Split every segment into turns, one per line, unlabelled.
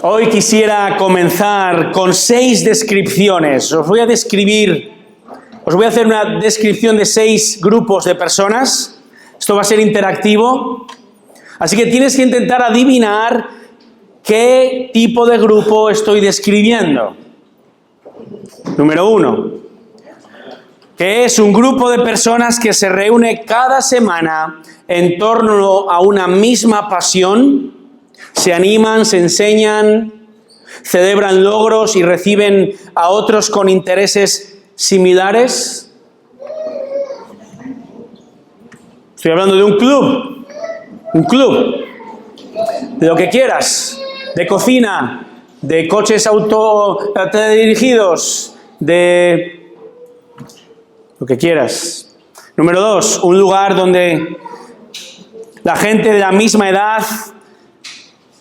Hoy quisiera comenzar con 6 descripciones. Os voy a hacer una descripción de 6 grupos de personas. Esto va a ser interactivo. Así que tienes que intentar adivinar qué tipo de grupo estoy describiendo. Número 1. Que es un grupo de personas que se reúne cada semana en torno a una misma pasión. Se animan, se enseñan, celebran logros y reciben a otros con intereses similares. Estoy hablando de un club, de lo que quieras, de cocina, de coches teledirigidos, de lo que quieras. Número 2, un lugar donde la gente de la misma edad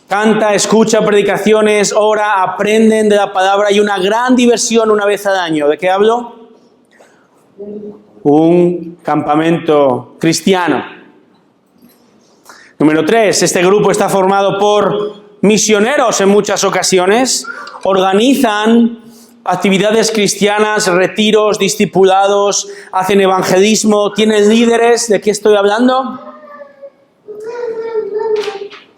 canta, escucha predicaciones, ora, aprenden de la palabra y una gran diversión una vez al año. ¿De qué hablo? Un campamento cristiano. Número 3, este grupo está formado por misioneros en muchas ocasiones. Organizan actividades cristianas, retiros, discipulados, hacen evangelismo, tienen líderes. ¿De qué estoy hablando?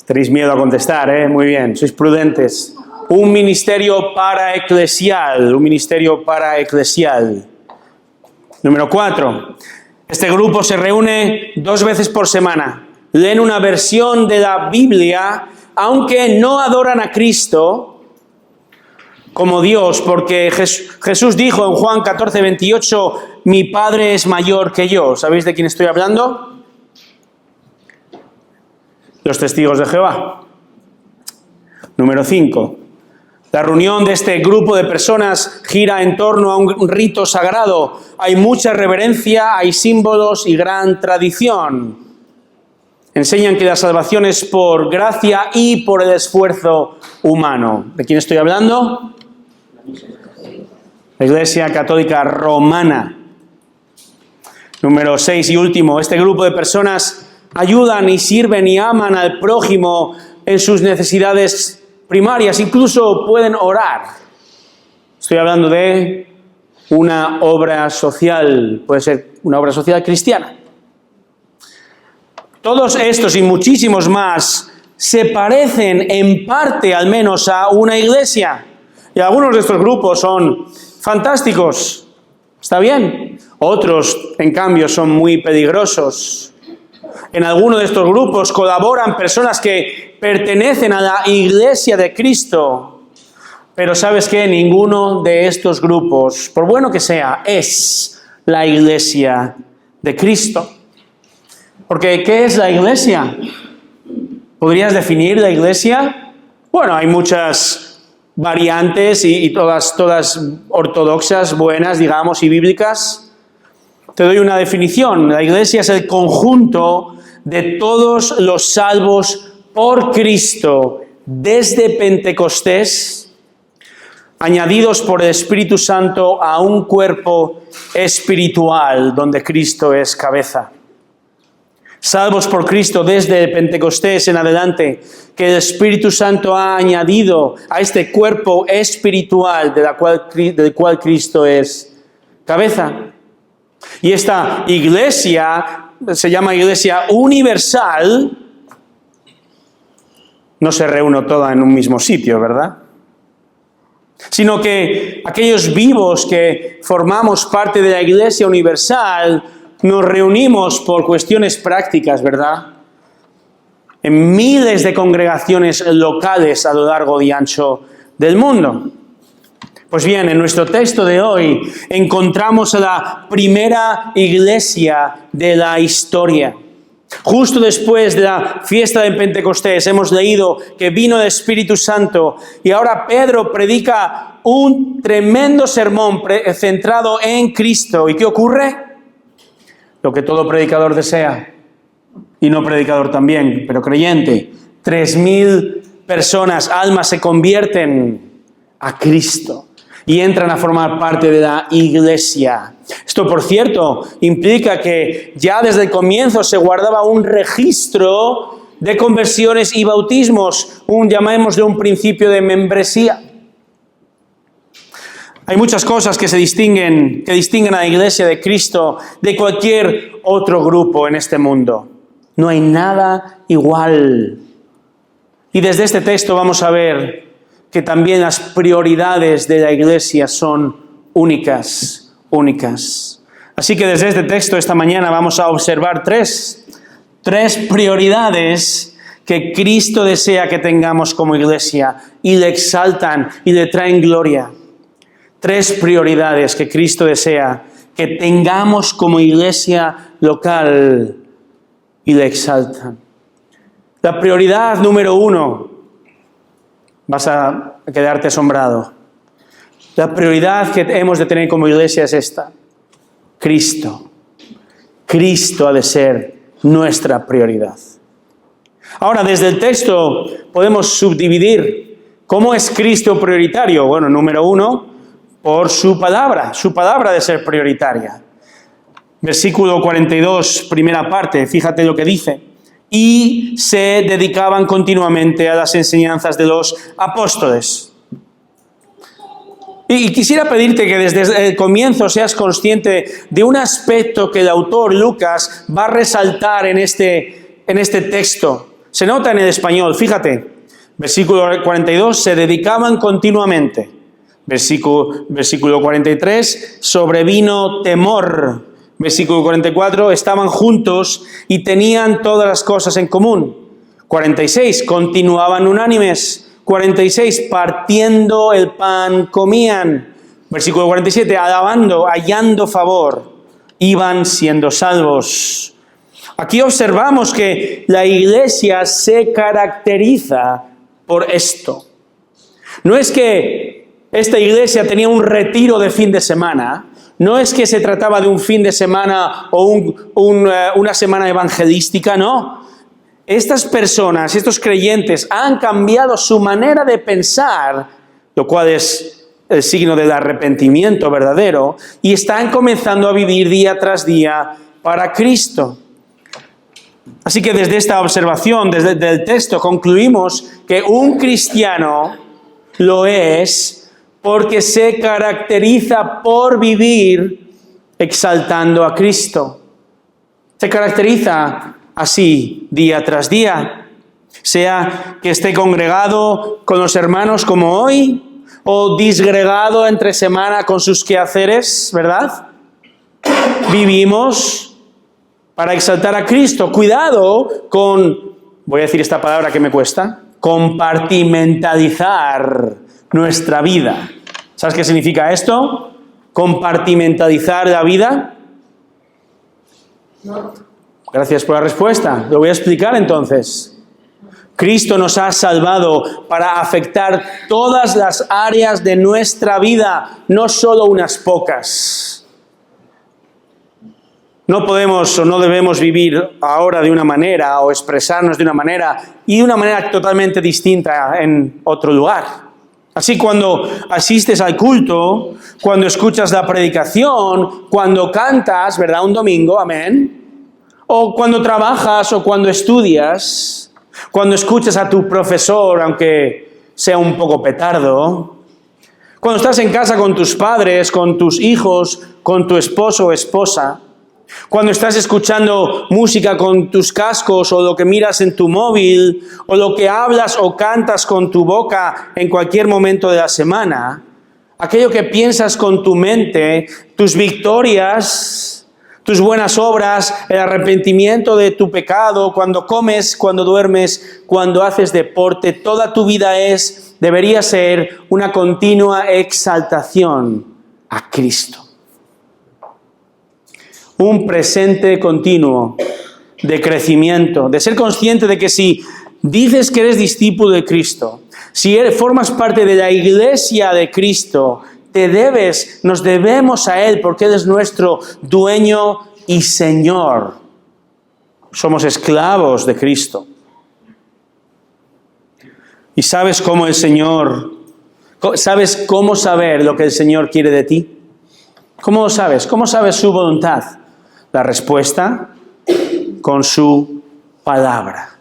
Tenéis miedo a contestar, ¿eh? Muy bien, sois prudentes. Un ministerio paraeclesial. Número 4. Este grupo se reúne 2 veces por semana. Leen una versión de la Biblia, aunque no adoran a Cristo como Dios, porque Jesús dijo en Juan 14:28, mi Padre es mayor que yo. ¿Sabéis de quién estoy hablando? Los testigos de Jehová. Número 5. La reunión de este grupo de personas gira en torno a un rito sagrado. Hay mucha reverencia, hay símbolos y gran tradición. Enseñan que la salvación es por gracia y por el esfuerzo humano. ¿De quién estoy hablando? La Iglesia Católica Romana. Número 6 y último. Este grupo de personas ayudan y sirven y aman al prójimo en sus necesidades primarias. Incluso pueden orar. Estoy hablando de una obra social. Puede ser una obra social cristiana. Todos estos y muchísimos más se parecen en parte al menos a una iglesia. Y algunos de estos grupos son fantásticos. ¿Está bien? Otros, en cambio, son muy peligrosos. En alguno de estos grupos colaboran personas que pertenecen a la Iglesia de Cristo. Pero ¿sabes qué? Ninguno de estos grupos, por bueno que sea, es la Iglesia de Cristo. Porque, ¿qué es la Iglesia? ¿Podrías definir la Iglesia? Bueno, hay muchas variantes y todas ortodoxas, buenas, digamos, y bíblicas. Te doy una definición. La Iglesia es el conjunto de todos los salvos por Cristo desde Pentecostés, añadidos por el Espíritu Santo a un cuerpo espiritual donde Cristo es cabeza. Salvos por Cristo desde Pentecostés en adelante, que el Espíritu Santo ha añadido a este cuerpo espiritual del cual Cristo es cabeza. Y esta iglesia se llama Iglesia Universal. No se reúne toda en un mismo sitio, ¿verdad? Sino que aquellos vivos que formamos parte de la Iglesia Universal nos reunimos por cuestiones prácticas, ¿verdad? En miles de congregaciones locales a lo largo y ancho del mundo. Pues bien, en nuestro texto de hoy encontramos a la primera iglesia de la historia. Justo después de la fiesta de Pentecostés hemos leído que vino el Espíritu Santo y ahora Pedro predica un tremendo sermón centrado en Cristo. ¿Y qué ocurre? Lo que todo predicador desea, y no predicador también, pero creyente. 3,000 personas, almas se convierten a Cristo y entran a formar parte de la iglesia. Esto, por cierto, implica que ya desde el comienzo se guardaba un registro de conversiones y bautismos, llamémosle un principio de membresía. Hay muchas cosas que distinguen a la Iglesia de Cristo de cualquier otro grupo en este mundo. No hay nada igual. Y desde este texto vamos a ver que también las prioridades de la Iglesia son únicas. Así que desde este texto esta mañana vamos a observar tres prioridades que Cristo desea que tengamos como Iglesia y le exaltan y le traen gloria. 3 prioridades que Cristo desea que tengamos como iglesia local y le exaltan. La prioridad número 1, vas a quedarte asombrado. La prioridad que hemos de tener como iglesia es esta: Cristo. Cristo ha de ser nuestra prioridad. Ahora, desde el texto podemos subdividir cómo es Cristo prioritario. Bueno, número 1, por su palabra de ser prioritaria. Versículo 42, primera parte, fíjate lo que dice. Y se dedicaban continuamente a las enseñanzas de los apóstoles. Y quisiera pedirte que desde el comienzo seas consciente de un aspecto que el autor Lucas va a resaltar en este texto. Se nota en el español, fíjate. Versículo 42, se dedicaban continuamente. Versículo 43, sobrevino temor. Versículo 44, estaban juntos y tenían todas las cosas en común. 46, continuaban unánimes. 46, partiendo el pan comían. Versículo 47, alabando, hallando favor, iban siendo salvos. Aquí observamos que la iglesia se caracteriza por esto. No es que esta iglesia tenía un retiro de fin de semana, no es que se trataba de un fin de semana o una semana evangelística, no. Estas personas, estos creyentes, han cambiado su manera de pensar, lo cual es el signo del arrepentimiento verdadero, y están comenzando a vivir día tras día para Cristo. Así que desde esta observación, desde el texto, concluimos que un cristiano lo es porque se caracteriza por vivir exaltando a Cristo. Se caracteriza así día tras día, sea que esté congregado con los hermanos como hoy, o disgregado entre semana con sus quehaceres, ¿verdad? Vivimos para exaltar a Cristo. Cuidado con, voy a decir esta palabra que me cuesta, compartimentalizar nuestra vida. ¿Sabes qué significa esto? ¿Compartimentalizar la vida? No. Gracias por la respuesta. Lo voy a explicar entonces. Cristo nos ha salvado para afectar todas las áreas de nuestra vida, no solo unas pocas. No podemos o no debemos vivir ahora de una manera o expresarnos de una manera y de una manera totalmente distinta en otro lugar. Así cuando asistes al culto, cuando escuchas la predicación, cuando cantas, ¿verdad? Un domingo, amén. O cuando trabajas o cuando estudias, cuando escuchas a tu profesor, aunque sea un poco petardo, cuando estás en casa con tus padres, con tus hijos, con tu esposo o esposa, cuando estás escuchando música con tus cascos o lo que miras en tu móvil o lo que hablas o cantas con tu boca en cualquier momento de la semana, aquello que piensas con tu mente, tus victorias, tus buenas obras, el arrepentimiento de tu pecado, cuando comes, cuando duermes, cuando haces deporte, toda tu vida debería ser una continua exaltación a Cristo. Un presente continuo de crecimiento, de ser consciente de que si dices que eres discípulo de Cristo, si formas parte de la iglesia de Cristo, nos debemos a Él porque Él es nuestro dueño y Señor. Somos esclavos de Cristo. ¿Y sabes cómo saber lo que el Señor quiere de ti? ¿Cómo lo sabes? ¿Cómo sabes su voluntad? La respuesta, con su palabra.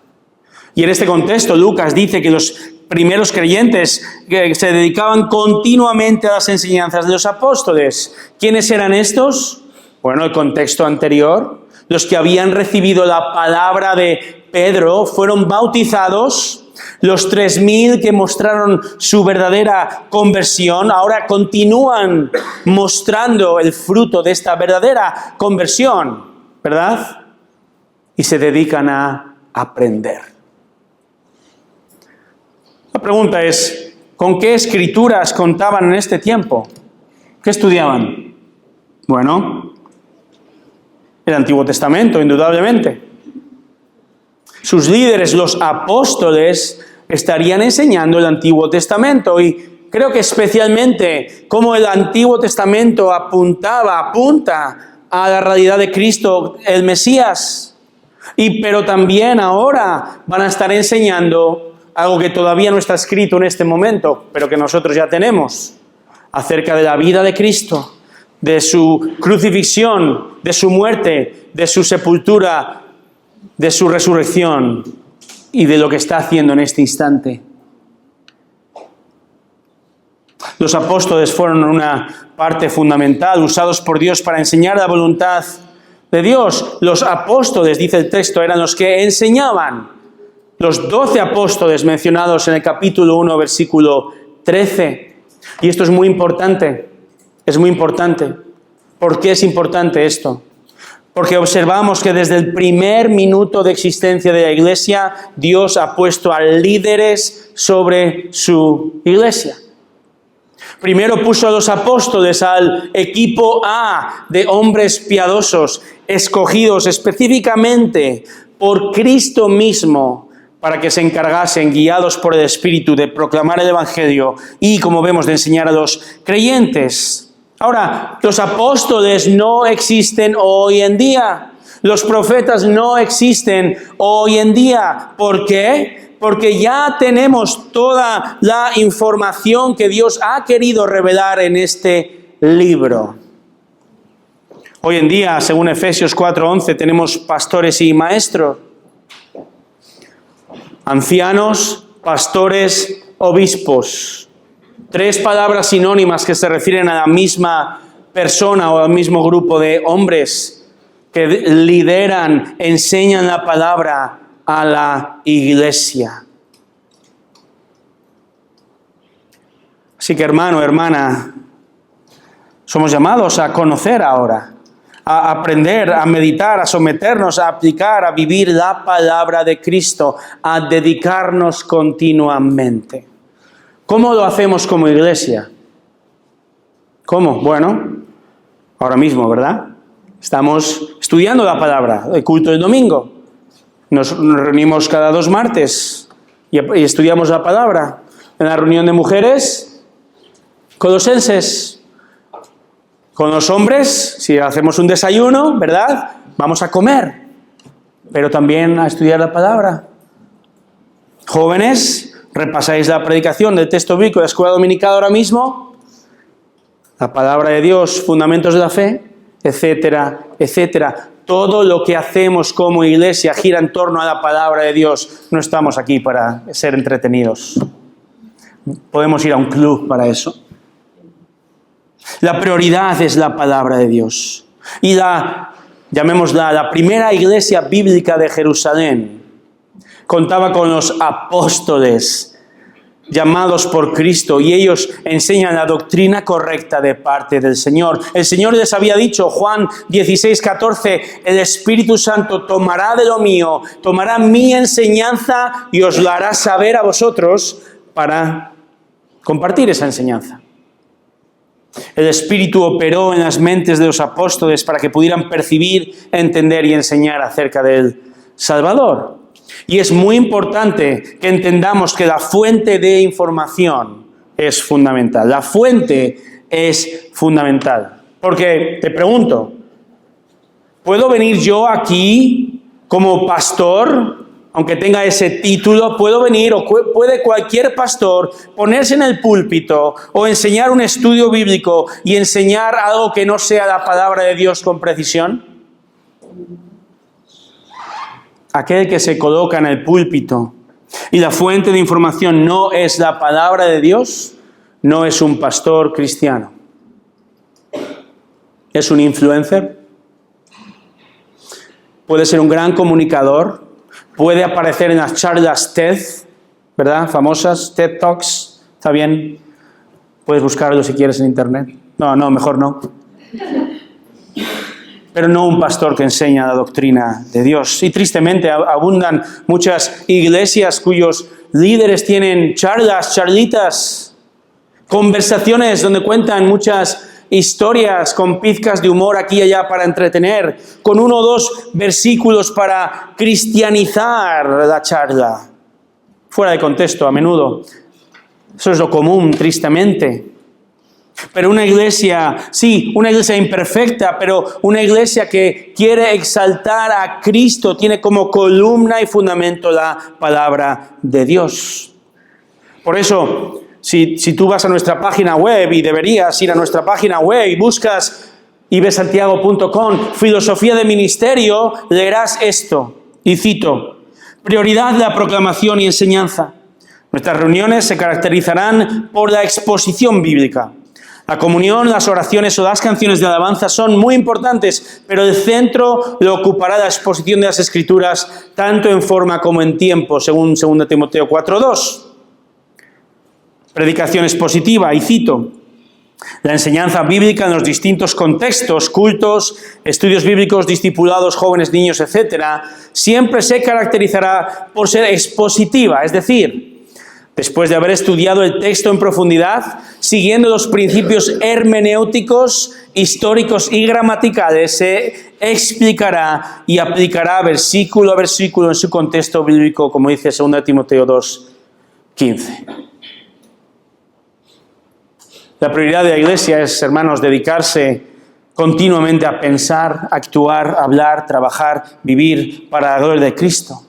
Y en este contexto, Lucas dice que los primeros creyentes que se dedicaban continuamente a las enseñanzas de los apóstoles. ¿Quiénes eran estos? Bueno, el contexto anterior. Los que habían recibido la palabra de Pedro fueron bautizados. Los 3.000 que mostraron su verdadera conversión ahora continúan mostrando el fruto de esta verdadera conversión, ¿verdad? Y se dedican a aprender. La pregunta es, ¿con qué escrituras contaban en este tiempo? ¿Qué estudiaban? Bueno, el Antiguo Testamento, indudablemente. Sus líderes, los apóstoles, estarían enseñando el Antiguo Testamento y creo que especialmente como el Antiguo Testamento apunta a la realidad de Cristo, el Mesías. Pero también ahora van a estar enseñando algo que todavía no está escrito en este momento, pero que nosotros ya tenemos, acerca de la vida de Cristo, de su crucifixión, de su muerte, de su sepultura, de su resurrección y de lo que está haciendo en este instante. Los apóstoles fueron una parte fundamental, usados por Dios para enseñar la voluntad de Dios. Los apóstoles, dice el texto, eran los que enseñaban. Los 12 apóstoles mencionados en el capítulo 1, versículo 13. Y esto es muy importante. Es muy importante. ¿Por qué es importante esto? Porque observamos que desde el primer minuto de existencia de la iglesia, Dios ha puesto a líderes sobre su iglesia. Primero puso a los apóstoles, al equipo A de hombres piadosos, escogidos específicamente por Cristo mismo, para que se encargasen, guiados por el Espíritu, de proclamar el Evangelio y, como vemos, de enseñar a los creyentes. Ahora, los apóstoles no existen hoy en día. Los profetas no existen hoy en día. ¿Por qué? Porque ya tenemos toda la información que Dios ha querido revelar en este libro. Hoy en día, según Efesios 4:11, tenemos pastores y maestros, ancianos, pastores, obispos. 3 palabras sinónimas que se refieren a la misma persona o al mismo grupo de hombres que lideran, enseñan la palabra a la iglesia. Así que, hermano, hermana, somos llamados a conocer ahora, a aprender, a meditar, a someternos, a aplicar, a vivir la palabra de Cristo, a dedicarnos continuamente. ¿Cómo lo hacemos como iglesia? ¿Cómo? Bueno, ahora mismo, ¿verdad? Estamos estudiando la palabra, el culto del domingo. Nos reunimos cada 2 martes y estudiamos la palabra. En la reunión de mujeres, Colosenses. Con los hombres, si hacemos un desayuno, ¿verdad? Vamos a comer, pero también a estudiar la palabra. Jóvenes, repasáis la predicación del texto bíblico de la escuela dominical ahora mismo, la palabra de Dios, fundamentos de la fe, etcétera, etcétera. Todo lo que hacemos como iglesia gira en torno a la palabra de Dios. No estamos aquí para ser entretenidos. Podemos ir a un club para eso. La prioridad es la palabra de Dios. Y llamémosla, la primera iglesia bíblica de Jerusalén contaba con los apóstoles llamados por Cristo y ellos enseñan la doctrina correcta de parte del Señor. El Señor les había dicho, Juan 16:14, el Espíritu Santo tomará de lo mío, tomará mi enseñanza y os la hará saber a vosotros para compartir esa enseñanza. El Espíritu operó en las mentes de los apóstoles para que pudieran percibir, entender y enseñar acerca del Salvador. Y es muy importante que entendamos que la fuente de información es fundamental. La fuente es fundamental. Porque te pregunto, ¿puedo venir yo aquí como pastor? Aunque tenga ese título, ¿puedo venir o puede cualquier pastor ponerse en el púlpito o enseñar un estudio bíblico y enseñar algo que no sea la palabra de Dios con precisión? Aquel que se coloca en el púlpito y la fuente de información no es la palabra de Dios, no es un pastor cristiano. ¿Es un influencer? Puede ser un gran comunicador, puede aparecer en las charlas TED, ¿verdad? Famosas, TED Talks, ¿está bien? Puedes buscarlo si quieres en internet. No, mejor no. Pero no un pastor que enseña la doctrina de Dios. Y tristemente abundan muchas iglesias cuyos líderes tienen charlitas, conversaciones donde cuentan muchas historias con pizcas de humor aquí y allá para entretener, con 1 o 2 versículos para cristianizar la charla. Fuera de contexto a menudo. Eso es lo común, tristemente. Pero una iglesia, sí, una iglesia imperfecta, pero una iglesia que quiere exaltar a Cristo, tiene como columna y fundamento la palabra de Dios. Por eso, si tú vas a nuestra página web, y deberías ir a nuestra página web y buscas ibsantiago.com, filosofía de ministerio, leerás esto, y cito: prioridad de la proclamación y enseñanza. Nuestras reuniones se caracterizarán por la exposición bíblica. La comunión, las oraciones o las canciones de alabanza son muy importantes, pero el centro lo ocupará la exposición de las Escrituras, tanto en forma como en tiempo, según 2 Timoteo 4:2. Predicación expositiva, y cito: la enseñanza bíblica en los distintos contextos, cultos, estudios bíblicos, discipulados, jóvenes, niños, etc., siempre se caracterizará por ser expositiva, es decir, después de haber estudiado el texto en profundidad, siguiendo los principios hermenéuticos, históricos y gramaticales, se explicará y aplicará versículo a versículo en su contexto bíblico, como dice 2 Timoteo 2:15. La prioridad de la iglesia es, hermanos, dedicarse continuamente a pensar, actuar, hablar, trabajar, vivir para la gloria de Cristo,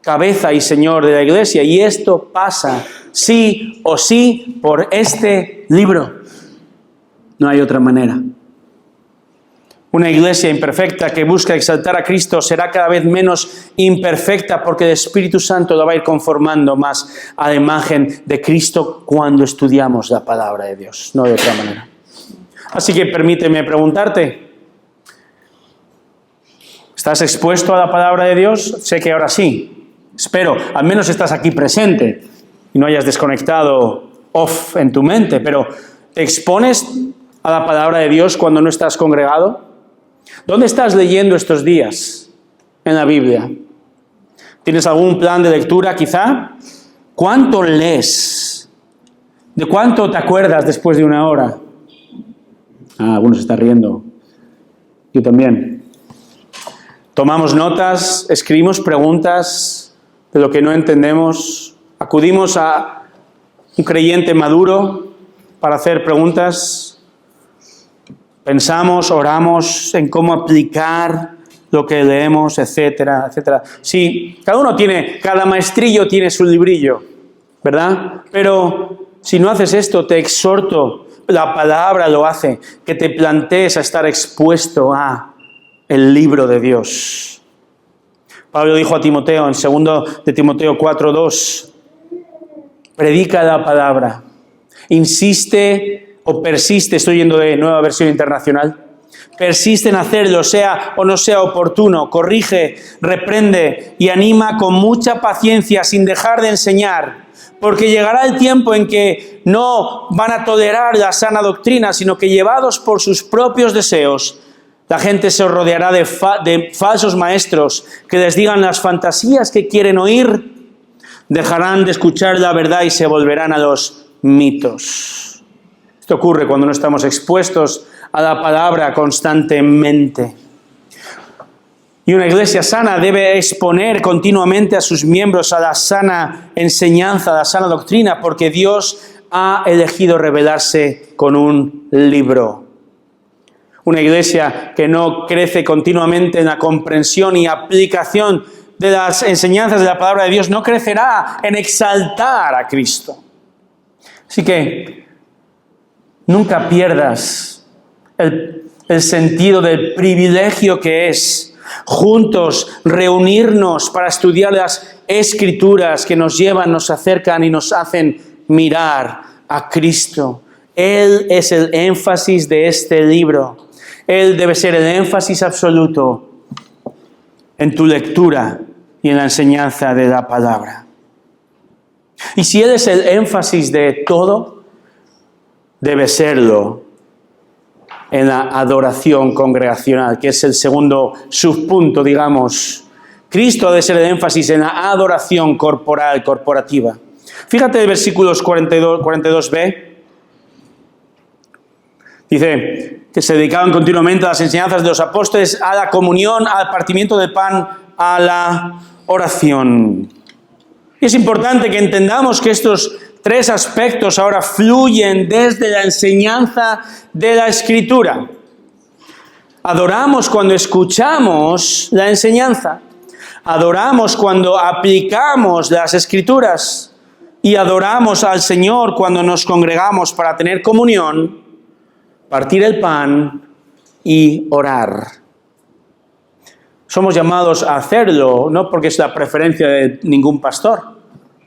cabeza y Señor de la iglesia. Y esto pasa sí o sí por este libro. No hay otra manera. Una iglesia imperfecta que busca exaltar a Cristo será cada vez menos imperfecta, porque el Espíritu Santo la va a ir conformando más a la imagen de Cristo cuando estudiamos la palabra de Dios, no de otra manera. Así que permíteme preguntarte, ¿estás expuesto a la palabra de Dios? Sé que ahora sí, espero, al menos estás aquí presente y no hayas desconectado off en tu mente, pero ¿te expones a la palabra de Dios cuando no estás congregado? ¿Dónde estás leyendo estos días en la Biblia? ¿Tienes algún plan de lectura quizá? ¿Cuánto lees? ¿De cuánto te acuerdas después de 1 hora? Algunos se están riendo. Yo también. Tomamos notas, escribimos preguntas de lo que no entendemos. Acudimos a un creyente maduro para hacer preguntas. Pensamos, oramos en cómo aplicar lo que leemos, etcétera, etcétera. Sí, cada maestrillo tiene su librillo, ¿verdad? Pero si no haces esto, te exhorto, la palabra lo hace, que te plantees a estar expuesto a el libro de Dios. Pablo dijo a Timoteo en 2 de Timoteo 4:2, predica la palabra, insiste o persiste, estoy yendo de Nueva Versión Internacional, persiste en hacerlo, sea o no sea oportuno, corrige, reprende y anima con mucha paciencia sin dejar de enseñar, porque llegará el tiempo en que no van a tolerar la sana doctrina, sino que llevados por sus propios deseos, la gente se rodeará de falsos maestros que les digan las fantasías que quieren oír, dejarán de escuchar la verdad y se volverán a los mitos. Esto ocurre cuando no estamos expuestos a la palabra constantemente. Y una iglesia sana debe exponer continuamente a sus miembros a la sana enseñanza, a la sana doctrina, porque Dios ha elegido revelarse con un libro. Una iglesia que no crece continuamente en la comprensión y aplicación de las enseñanzas de la palabra de Dios no crecerá en exaltar a Cristo. Así que nunca pierdas el sentido del privilegio que es juntos reunirnos para estudiar las Escrituras que nos llevan, nos acercan y nos hacen mirar a Cristo. Él es el énfasis de este libro. Él debe ser el énfasis absoluto en tu lectura y en la enseñanza de la palabra. Y si Él es el énfasis de todo, debe serlo en la adoración congregacional, que es el segundo subpunto, digamos. Cristo debe ser el énfasis en la adoración corporal, corporativa. Fíjate en versículos 42b. Dice que se dedicaban continuamente a las enseñanzas de los apóstoles, a la comunión, al partimiento del pan, a la oración. Y es importante que entendamos que estos tres aspectos ahora fluyen desde la enseñanza de la Escritura. Adoramos cuando escuchamos la enseñanza. Adoramos cuando aplicamos las Escrituras. Y adoramos al Señor cuando nos congregamos para tener comunión, partir el pan y orar. Somos llamados a hacerlo, no porque es la preferencia de ningún pastor,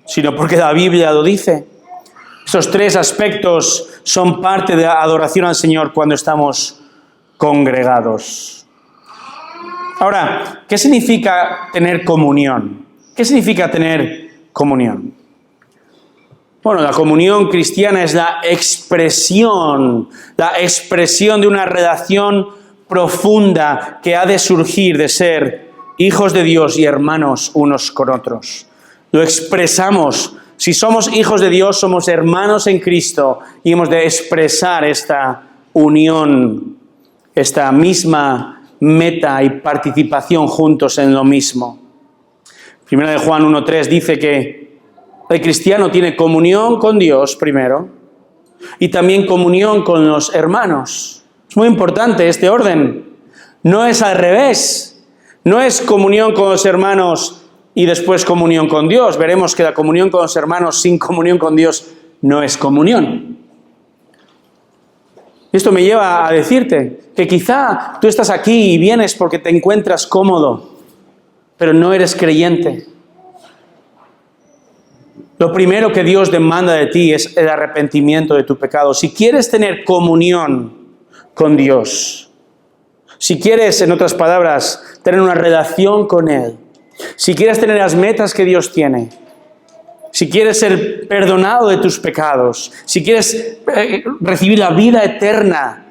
sino porque la Biblia lo dice. Esos tres aspectos son parte de la adoración al Señor cuando estamos congregados. Ahora, ¿qué significa tener comunión? ¿Qué significa tener comunión? Bueno, la comunión cristiana es la expresión de una relación profunda que ha de surgir de ser hijos de Dios y hermanos unos con otros. Lo expresamos. Si somos hijos de Dios, somos hermanos en Cristo y hemos de expresar esta unión, esta misma meta y participación juntos en lo mismo. Primera de Juan 1:3 dice que el cristiano tiene comunión con Dios primero y también comunión con los hermanos. Es muy importante este orden. No es al revés. No es comunión con los hermanos y después comunión con Dios. Veremos que la comunión con los hermanos sin comunión con Dios no es comunión. Esto me lleva a decirte que quizá tú estás aquí y vienes porque te encuentras cómodo, pero no eres creyente. Lo primero que Dios demanda de ti es el arrepentimiento de tu pecado. Si quieres tener comunión con Dios, si quieres, en otras palabras, tener una relación con Él, si quieres tener las metas que Dios tiene, si quieres ser perdonado de tus pecados, si quieres recibir la vida eterna,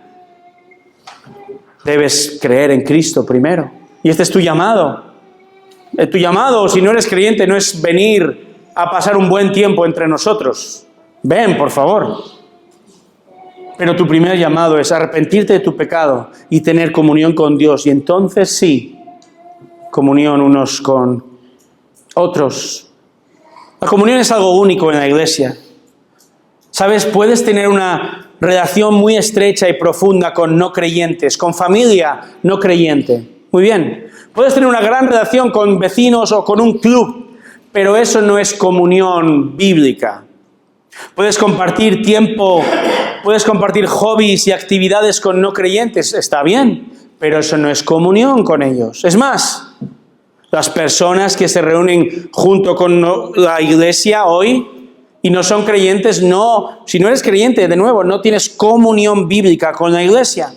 debes creer en Cristo primero. Y este es tu llamado. Tu llamado, si no eres creyente, no es venir a pasar un buen tiempo entre nosotros. Ven, por favor. Pero tu primer llamado es arrepentirte de tu pecado y tener comunión con Dios. Y entonces sí, comunión unos con otros. La comunión es algo único en la iglesia. ¿Sabes? Puedes tener una relación muy estrecha y profunda con no creyentes, con familia no creyente. Muy bien. Puedes tener una gran relación con vecinos o con un club, pero eso no es comunión bíblica. Puedes compartir tiempo, puedes compartir hobbies y actividades con no creyentes, está bien, pero eso no es comunión con ellos. Es más, las personas que se reúnen junto con la iglesia hoy y no son creyentes, no, si no eres creyente, de nuevo, no tienes comunión bíblica con la iglesia.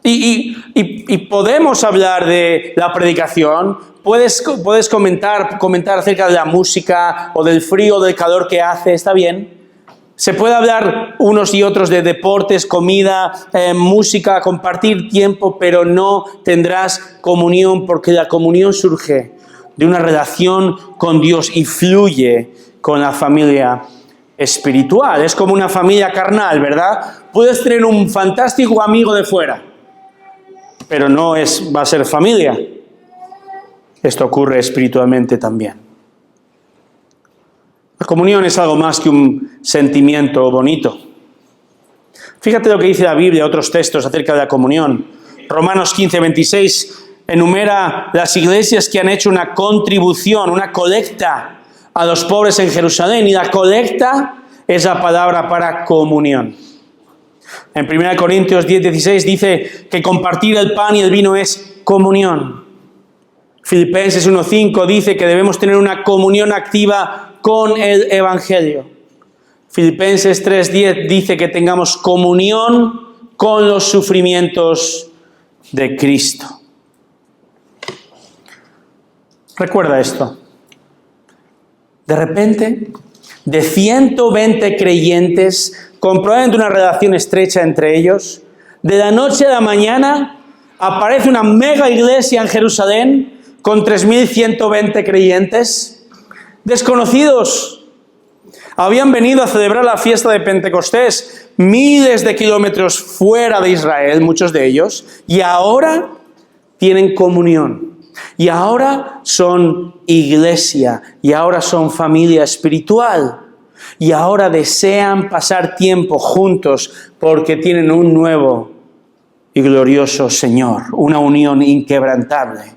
Y podemos hablar de la predicación, puedes comentar acerca de la música o del frío o del calor que hace, está bien. Se puede hablar unos y otros de deportes, comida, música, compartir tiempo, pero no tendrás comunión porque la comunión surge de una relación con Dios y fluye con la familia espiritual. Es como una familia carnal, ¿verdad? Puedes tener un fantástico amigo de fuera, pero no va a ser familia. Esto ocurre espiritualmente también. La comunión es algo más que un sentimiento bonito. Fíjate lo que dice la Biblia, otros textos acerca de la comunión. Romanos 15:26 enumera las iglesias que han hecho una contribución, una colecta a los pobres en Jerusalén. Y la colecta es la palabra para comunión. En 1 Corintios 10:16 dice que compartir el pan y el vino es comunión. Filipenses 1:5 dice que debemos tener una comunión activa con el Evangelio. Filipenses 3:10 dice que tengamos comunión con los sufrimientos de Cristo. Recuerda esto. De repente, de 120 creyentes, con probablemente una relación estrecha entre ellos, de la noche a la mañana aparece una mega iglesia en Jerusalén con 3.120 creyentes, desconocidos. Habían venido a celebrar la fiesta de Pentecostés miles de kilómetros fuera de Israel, muchos de ellos, y ahora tienen comunión. Y ahora son iglesia, y ahora son familia espiritual, y ahora desean pasar tiempo juntos porque tienen un nuevo y glorioso Señor, una unión inquebrantable.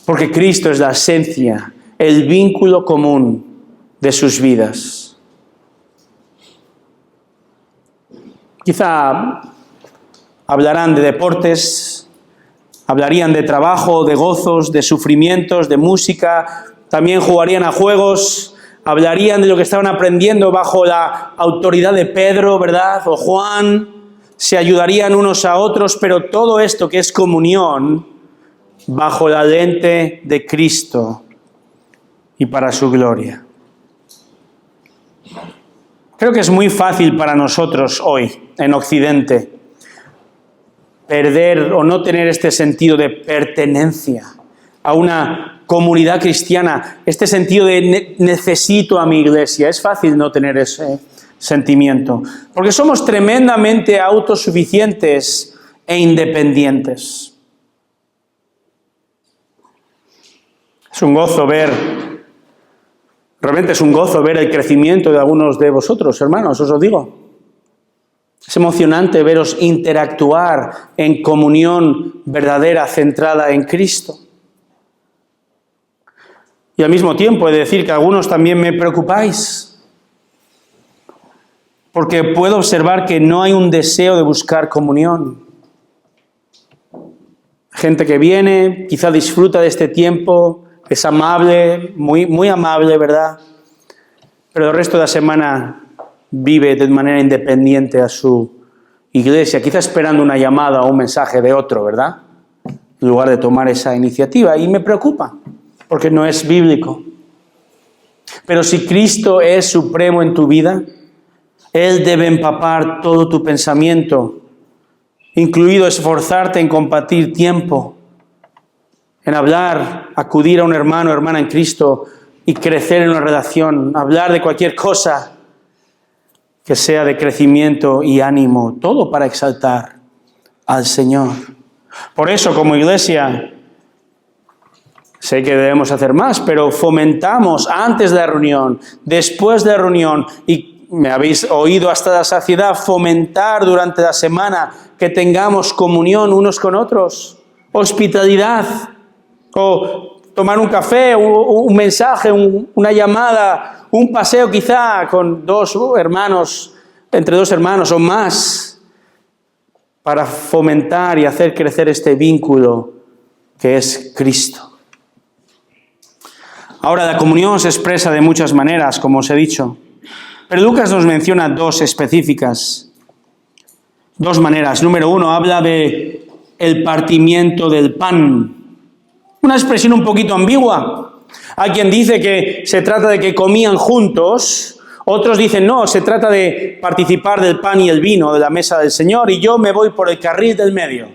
Porque Cristo es la esencia, el vínculo común de sus vidas. Quizá hablarán de deportes, hablarían de trabajo, de gozos, de sufrimientos, de música, también jugarían a juegos, hablarían de lo que estaban aprendiendo bajo la autoridad de Pedro, ¿verdad? O Juan, se ayudarían unos a otros, pero todo esto que es comunión, bajo la lente de Cristo y para su gloria. Creo que es muy fácil para nosotros hoy, en Occidente, perder o no tener este sentido de pertenencia a una comunidad cristiana, este sentido de necesito a mi iglesia. Es fácil no tener ese sentimiento, porque somos tremendamente autosuficientes e independientes. Realmente es un gozo ver el crecimiento de algunos de vosotros, hermanos, os lo digo. Es emocionante veros interactuar en comunión verdadera, centrada en Cristo. Y al mismo tiempo he de decir que algunos también me preocupáis, porque puedo observar que no hay un deseo de buscar comunión. Gente que viene, quizá disfruta de este tiempo, es amable, muy amable, ¿verdad? Pero el resto de la semana vive de manera independiente a su iglesia, quizá esperando una llamada o un mensaje de otro, ¿verdad? En lugar de tomar esa iniciativa. Y me preocupa, porque no es bíblico. Pero si Cristo es supremo en tu vida, Él debe empapar todo tu pensamiento, incluido esforzarte en compartir tiempo, en hablar, acudir a un hermano o hermana en Cristo y crecer en una relación, hablar de cualquier cosa que sea de crecimiento y ánimo, todo para exaltar al Señor. Por eso, como iglesia, sé que debemos hacer más, pero fomentamos antes de la reunión, después de la reunión, y me habéis oído hasta la saciedad, fomentar durante la semana que tengamos comunión unos con otros, hospitalidad, o tomar un café, un mensaje, una llamada, un paseo quizá con dos hermanos, entre dos hermanos o más, para fomentar y hacer crecer este vínculo que es Cristo. Ahora, la comunión se expresa de muchas maneras, como os he dicho, pero Lucas nos menciona dos específicas, dos maneras. Número 1, habla de el partimiento del pan. Una expresión un poquito ambigua. Hay quien dice que se trata de que comían juntos, otros dicen no, se trata de participar del pan y el vino de la mesa del Señor, y yo me voy por el carril del medio.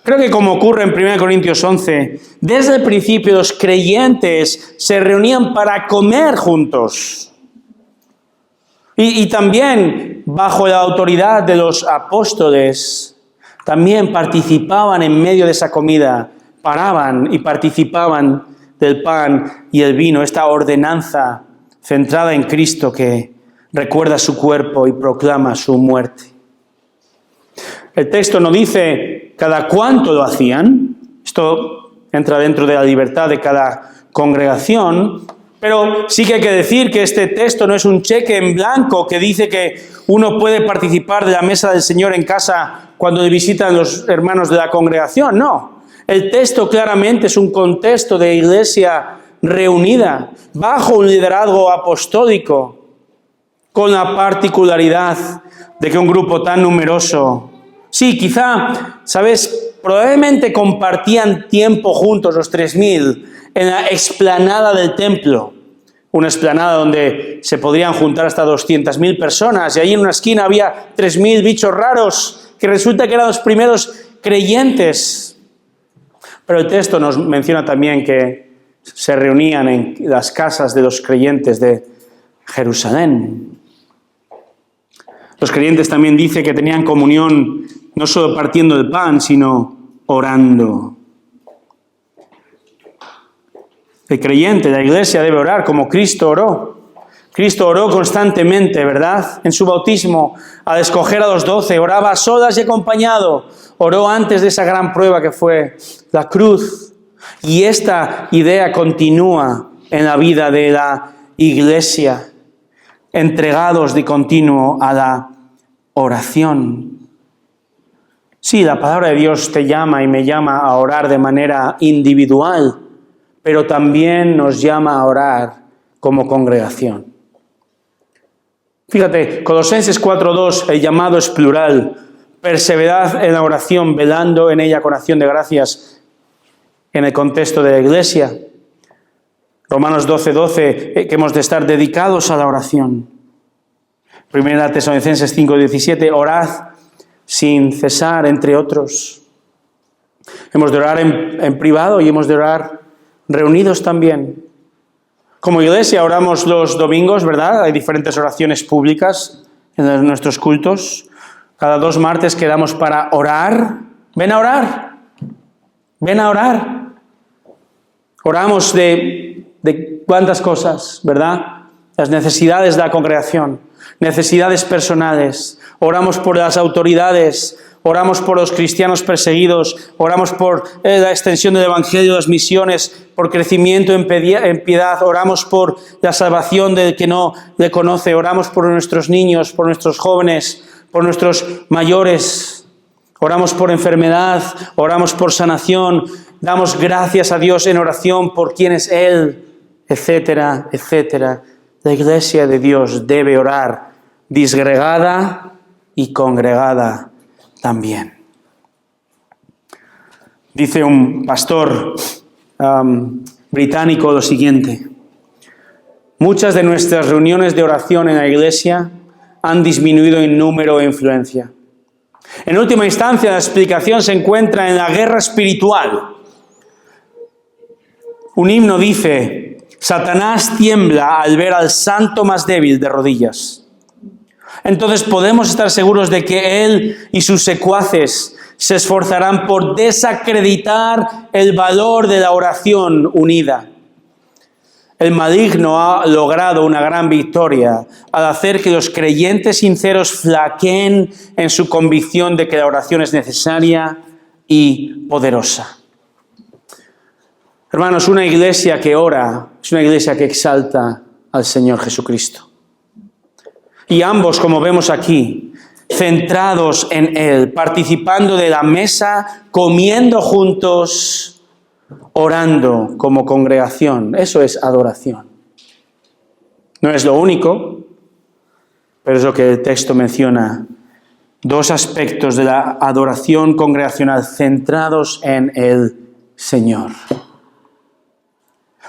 Creo que como ocurre en 1 Corintios 11, desde el principio los creyentes se reunían para comer juntos. Y también bajo la autoridad de los apóstoles, también participaban en medio de esa comida, paraban y participaban del pan y el vino, esta ordenanza centrada en Cristo que recuerda su cuerpo y proclama su muerte. El texto no dice cada cuánto lo hacían, esto entra dentro de la libertad de cada congregación, Pero sí que hay que decir que este texto no es un cheque en blanco que dice que uno puede participar de la mesa del Señor en casa cuando le visitan los hermanos de la congregación. No, el texto claramente es un contexto de iglesia reunida bajo un liderazgo apostólico, con la particularidad de que un grupo tan numeroso, sí, quizá, ¿sabes? Probablemente compartían tiempo juntos los 3.000 en la explanada del templo, una explanada donde se podrían juntar hasta 200.000 personas, y allí en una esquina había 3.000 bichos raros que resulta que eran los primeros creyentes. Pero el texto nos menciona también que se reunían en las casas de los creyentes de Jerusalén. Los creyentes también dice que tenían comunión no solo partiendo el pan, sino orando. El creyente, la iglesia debe orar como Cristo oró. Cristo oró constantemente, ¿verdad? En su bautismo, al escoger a los 12, oraba a solas y acompañado. Oró antes de esa gran prueba que fue la cruz. Y esta idea continúa en la vida de la iglesia, entregados de continuo a la oración. Sí, la palabra de Dios te llama y me llama a orar de manera individual, pero también nos llama a orar como congregación. Fíjate, Colosenses 4:2, el llamado es plural. Perseverad en la oración, velando en ella con acción de gracias en el contexto de la iglesia. Romanos 12:12, que hemos de estar dedicados a la oración. Primera Tesalonicenses 5:17, orad sin cesar, entre otros. Hemos de orar en privado y hemos de orar reunidos también. Como iglesia oramos los domingos, ¿verdad? Hay diferentes oraciones públicas en nuestros cultos. Cada 2 martes quedamos para orar. Ven a orar. Ven a orar. Oramos de cuántas cosas, ¿verdad? Las necesidades de la congregación, necesidades personales. Oramos por las autoridades, oramos por los cristianos perseguidos, oramos por la extensión del evangelio, las misiones, por crecimiento en piedad, oramos por la salvación del que no le conoce, oramos por nuestros niños, por nuestros jóvenes, por nuestros mayores, oramos por enfermedad, oramos por sanación, damos gracias a Dios en oración por quién es Él, etcétera, etcétera. La iglesia de Dios debe orar disgregada y congregada también. Dice un pastor británico lo siguiente: muchas de nuestras reuniones de oración en la iglesia han disminuido en número e influencia. En última instancia, la explicación se encuentra en la guerra espiritual. Un himno dice: Satanás tiembla al ver al santo más débil de rodillas. Entonces podemos estar seguros de que él y sus secuaces se esforzarán por desacreditar el valor de la oración unida. El maligno ha logrado una gran victoria al hacer que los creyentes sinceros flaqueen en su convicción de que la oración es necesaria y poderosa. Hermanos, una iglesia que ora es una iglesia que exalta al Señor Jesucristo. Y ambos, como vemos aquí, centrados en Él, participando de la mesa, comiendo juntos, orando como congregación. Eso es adoración. No es lo único, pero es lo que el texto menciona. 2 aspectos de la adoración congregacional centrados en el Señor.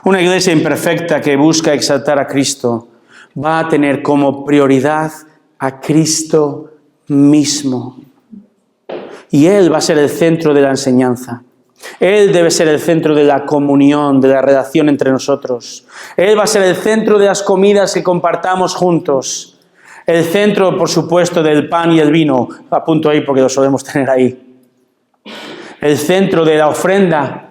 Una iglesia imperfecta que busca exaltar a Cristo va a tener como prioridad a Cristo mismo. Y Él va a ser el centro de la enseñanza. Él debe ser el centro de la comunión, de la relación entre nosotros. Él va a ser el centro de las comidas que compartamos juntos. El centro, por supuesto, del pan y el vino. Apunto ahí porque lo solemos tener ahí. El centro de la ofrenda.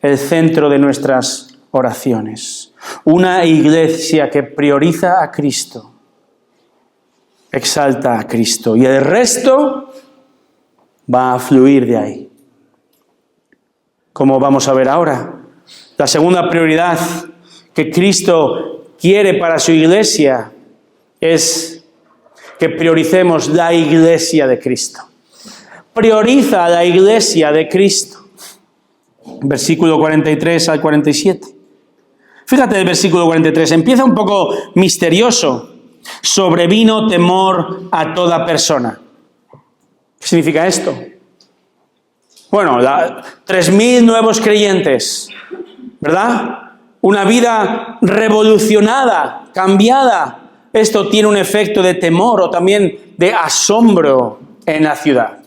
El centro de nuestras oraciones. Una iglesia que prioriza a Cristo, exalta a Cristo, y el resto va a fluir de ahí. Como vamos a ver ahora, la segunda prioridad que Cristo quiere para su iglesia es que prioricemos la iglesia de Cristo. Prioriza la iglesia de Cristo. Versículo 43 al 47. Fíjate el versículo 43, empieza un poco misterioso. Sobrevino temor a toda persona. ¿Qué significa esto? Bueno, 3.000 nuevos creyentes, ¿verdad? Una vida revolucionada, cambiada. Esto tiene un efecto de temor o también de asombro en la ciudad.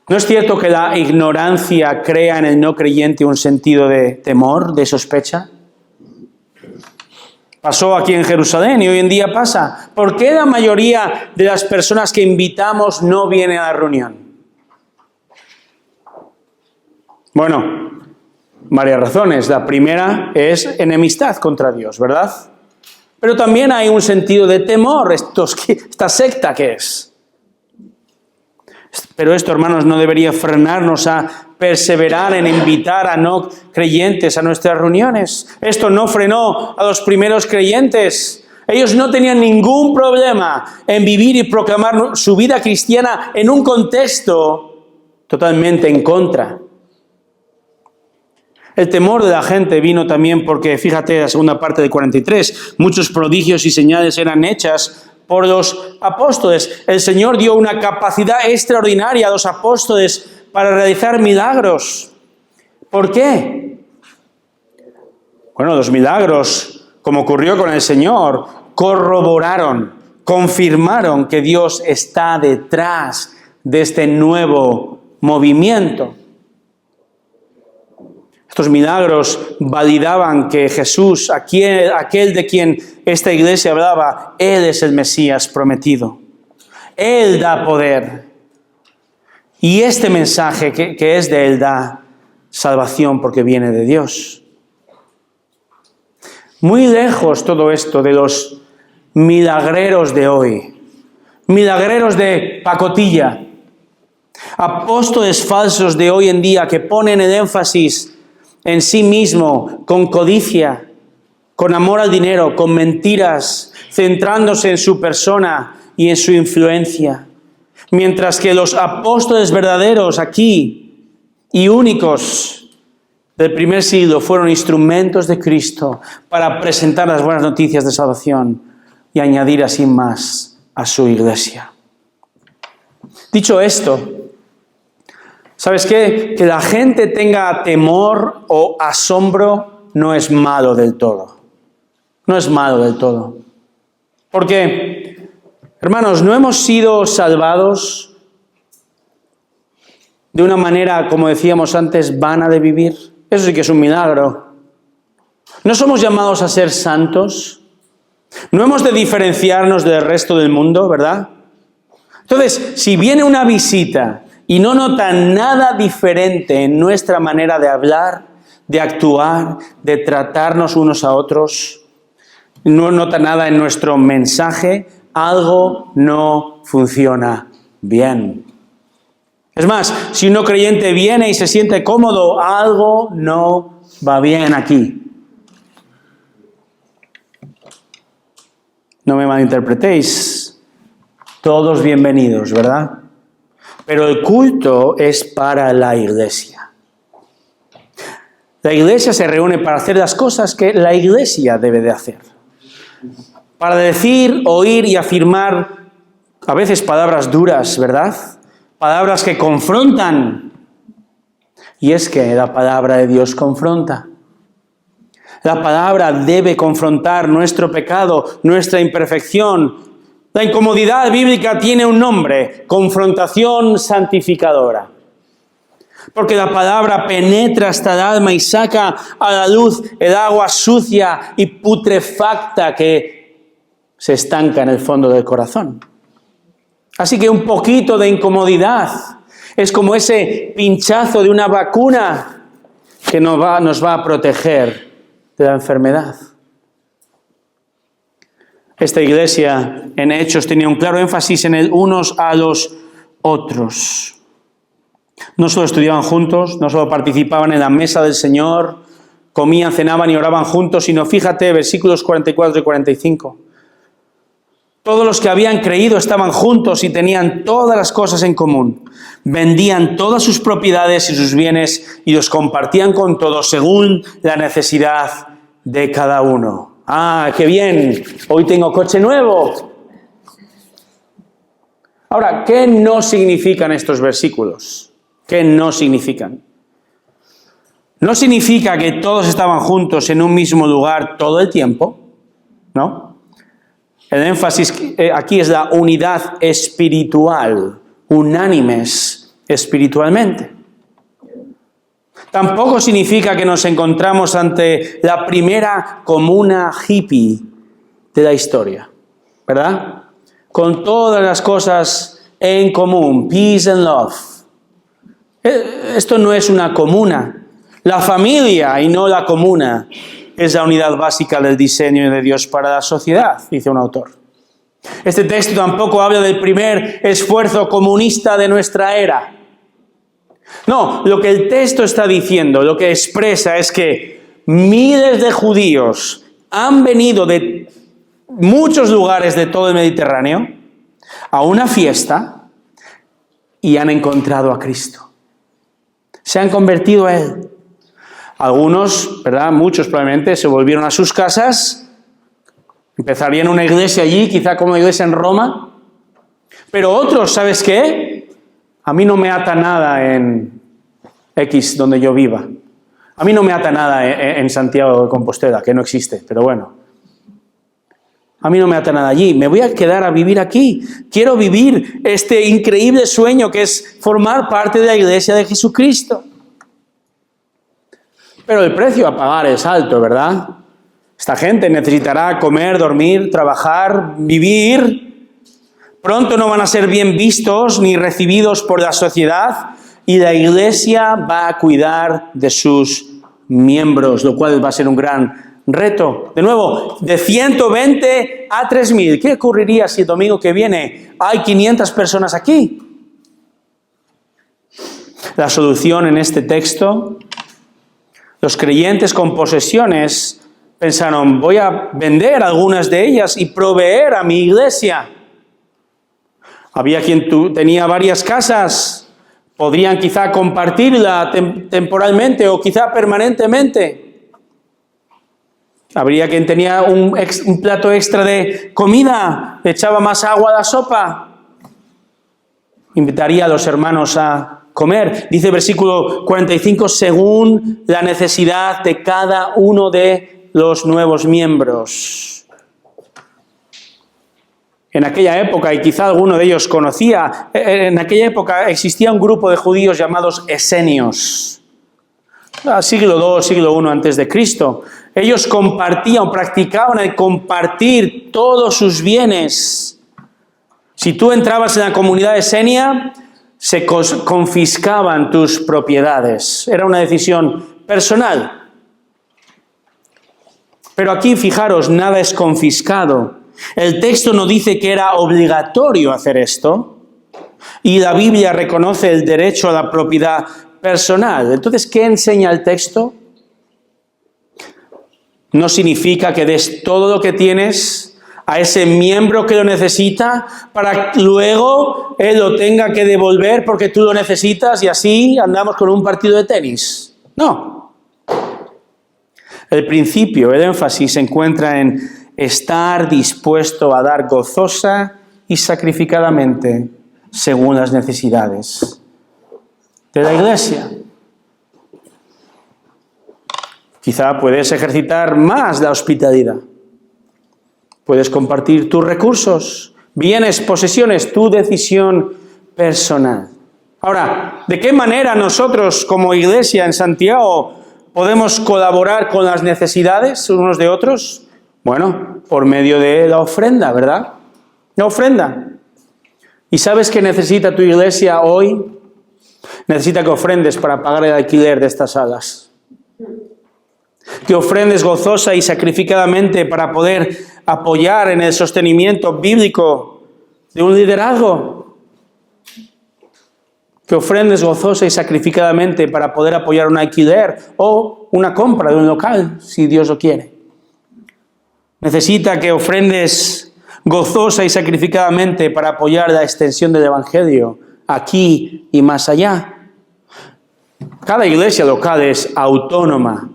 ¿No es cierto que la ignorancia crea en el no creyente un sentido de temor, de sospecha? Pasó aquí en Jerusalén y hoy en día pasa. ¿Por qué la mayoría de las personas que invitamos no viene a la reunión? Bueno, varias razones. La primera es enemistad contra Dios, ¿verdad? Pero también hay un sentido de temor. ¿Esta secta qué es? Pero esto, hermanos, no debería frenarnos a perseverar en invitar a no creyentes a nuestras reuniones. Esto no frenó a los primeros creyentes. Ellos no tenían ningún problema en vivir y proclamar su vida cristiana en un contexto totalmente en contra. El temor de la gente vino también porque, fíjate, la segunda parte del 43, muchos prodigios y señales eran hechas por los apóstoles. El Señor dio una capacidad extraordinaria a los apóstoles para realizar milagros. ¿Por qué? Bueno, los milagros, como ocurrió con el Señor, corroboraron, confirmaron que Dios está detrás de este nuevo movimiento. Estos milagros validaban que Jesús, aquel de quien esta iglesia hablaba, Él es el Mesías prometido. Él da poder. Y este mensaje que es de Él da salvación porque viene de Dios. Muy lejos todo esto de los milagreros de hoy. Milagreros de pacotilla. Apóstoles falsos de hoy en día que ponen el énfasis en sí mismo, con codicia, con amor al dinero, con mentiras, centrándose en su persona y en su influencia. Mientras que los apóstoles verdaderos aquí y únicos del primer siglo fueron instrumentos de Cristo para presentar las buenas noticias de salvación y añadir así más a su iglesia. Dicho esto, ¿sabes qué? Que la gente tenga temor o asombro no es malo del todo. No es malo del todo. Porque, hermanos, no hemos sido salvados de una manera, como decíamos antes, vana de vivir. Eso sí que es un milagro. No somos llamados a ser santos. No hemos de diferenciarnos del resto del mundo, ¿verdad? Entonces, si viene una visita y no nota nada diferente en nuestra manera de hablar, de actuar, de tratarnos unos a otros, no nota nada en nuestro mensaje, algo no funciona bien. Es más, si un no creyente viene y se siente cómodo, algo no va bien aquí. No me malinterpretéis, todos bienvenidos, ¿verdad? Pero el culto es para la iglesia. La iglesia se reúne para hacer las cosas que la iglesia debe de hacer. Para decir, oír y afirmar a veces palabras duras, ¿verdad? Palabras que confrontan. Y es que la palabra de Dios confronta. La palabra debe confrontar nuestro pecado, nuestra imperfección. La incomodidad bíblica tiene un nombre: confrontación santificadora. Porque la palabra penetra hasta el alma y saca a la luz el agua sucia y putrefacta que se estanca en el fondo del corazón. Así que un poquito de incomodidad es como ese pinchazo de una vacuna que nos va a proteger de la enfermedad. Esta iglesia en Hechos tenía un claro énfasis en el unos a los otros. No solo estudiaban juntos, no solo participaban en la mesa del Señor, comían, cenaban y oraban juntos, sino fíjate, versículos 44 y 45. Todos los que habían creído estaban juntos y tenían todas las cosas en común. Vendían todas sus propiedades y sus bienes y los compartían con todos según la necesidad de cada uno. ¡Ah, qué bien! Hoy tengo coche nuevo. Ahora, ¿qué no significan estos versículos? ¿Qué no significan? No significa que todos estaban juntos en un mismo lugar todo el tiempo, ¿no? El énfasis aquí es la unidad espiritual, unánimes espiritualmente. Tampoco significa que nos encontramos ante la primera comuna hippie de la historia, ¿verdad? Con todas las cosas en común, peace and love. Esto no es una comuna. La familia y no la comuna es la unidad básica del diseño de Dios para la sociedad, dice un autor. Este texto tampoco habla del primer esfuerzo comunista de nuestra era. No, lo que el texto está diciendo, lo que expresa es que miles de judíos han venido de muchos lugares de todo el Mediterráneo a una fiesta y han encontrado a Cristo. Se han convertido a Él. Algunos, ¿verdad? Muchos probablemente se volvieron a sus casas, empezarían una iglesia allí, quizá como la iglesia en Roma, pero otros, ¿sabes qué? A mí no me ata nada en X donde yo viva. A mí no me ata nada en Santiago de Compostela, que no existe, pero bueno. A mí no me ata nada allí, me voy a quedar a vivir aquí. Quiero vivir este increíble sueño que es formar parte de la iglesia de Jesucristo. Pero el precio a pagar es alto, ¿verdad? Esta gente necesitará comer, dormir, trabajar, vivir. Pronto no van a ser bien vistos ni recibidos por la sociedad y la iglesia va a cuidar de sus miembros, lo cual va a ser un gran reto. De nuevo, de 120 a 3.000. ¿Qué ocurriría si el domingo que viene hay 500 personas aquí? La solución en este texto, los creyentes con posesiones pensaron, voy a vender algunas de ellas y proveer a mi iglesia. Había quien tenía varias casas, podrían quizá compartirla temporalmente o quizá permanentemente. Habría quien tenía un plato extra de comida, le echaba más agua a la sopa. Invitaría a los hermanos a comer. Dice versículo 45, según la necesidad de cada uno de los nuevos miembros. En aquella época, y quizá alguno de ellos conocía, en aquella época existía un grupo de judíos llamados esenios. Siglo II, siglo I antes de Cristo. Ellos compartían, practicaban el compartir todos sus bienes. Si tú entrabas en la comunidad esenia, se confiscaban tus propiedades. Era una decisión personal. Pero aquí, fijaros, nada es confiscado. El texto no dice que era obligatorio hacer esto. Y la Biblia reconoce el derecho a la propiedad personal. Entonces, ¿qué enseña el texto? No significa que des todo lo que tienes a ese miembro que lo necesita para que luego él lo tenga que devolver porque tú lo necesitas y así andamos con un partido de tenis. No. El principio, el énfasis se encuentra en estar dispuesto a dar gozosa y sacrificadamente según las necesidades de la iglesia. Quizá puedes ejercitar más la hospitalidad. Puedes compartir tus recursos, bienes, posesiones, tu decisión personal. Ahora, ¿de qué manera nosotros como iglesia en Santiago podemos colaborar con las necesidades unos de otros? Bueno, por medio de la ofrenda, ¿verdad? La ofrenda. ¿Y sabes qué necesita tu iglesia hoy? Necesita que ofrendes para pagar el alquiler de estas salas. Que ofrendes gozosa y sacrificadamente para poder apoyar en el sostenimiento bíblico de un liderazgo. que ofrendes gozosa y sacrificadamente para poder apoyar un alquiler o una compra de un local, si Dios lo quiere. Necesita que ofrendes gozosa y sacrificadamente para apoyar la extensión del Evangelio aquí y más allá. Cada iglesia local es autónoma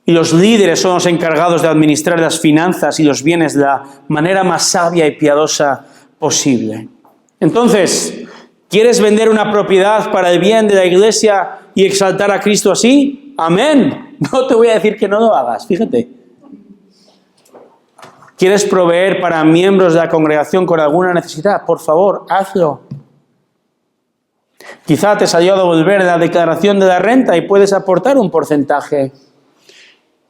y los líderes son los encargados de administrar las finanzas y los bienes de la manera más sabia y piadosa posible. Entonces, ¿quieres vender una propiedad para el bien de la iglesia y exaltar a Cristo así? Amén. No te voy a decir que no lo hagas, fíjate. ¿Quieres proveer para miembros de la congregación con alguna necesidad? Por favor, hazlo. Quizá te salió a devolver la declaración de la renta y puedes aportar un porcentaje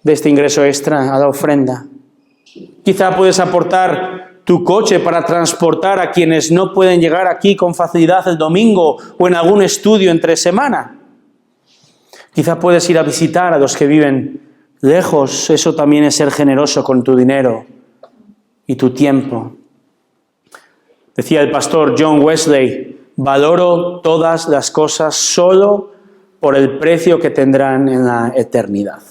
de este ingreso extra a la ofrenda. Quizá puedes aportar tu coche para transportar a quienes no pueden llegar aquí con facilidad el domingo o en algún estudio entre semana. Quizá puedes ir a visitar a los que viven lejos. Eso también es ser generoso con tu dinero y tu tiempo. Decía el pastor John Wesley: valoro todas las cosas solo por el precio que tendrán en la eternidad.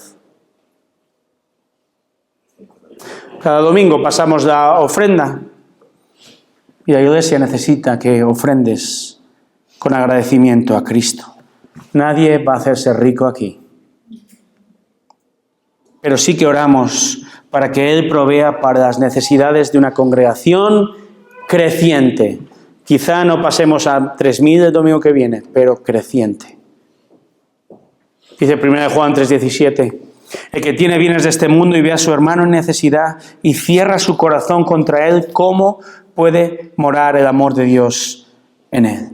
Cada domingo pasamos la ofrenda y la iglesia necesita que ofrendes con agradecimiento a Cristo. Nadie va a hacerse rico aquí, pero sí que oramos para que Él provea para las necesidades de una congregación creciente. Quizá no pasemos a 3.000 el domingo que viene, pero creciente. Dice 1 Juan 3:17, el que tiene bienes de este mundo y ve a su hermano en necesidad y cierra su corazón contra él, ¿cómo puede morar el amor de Dios en él?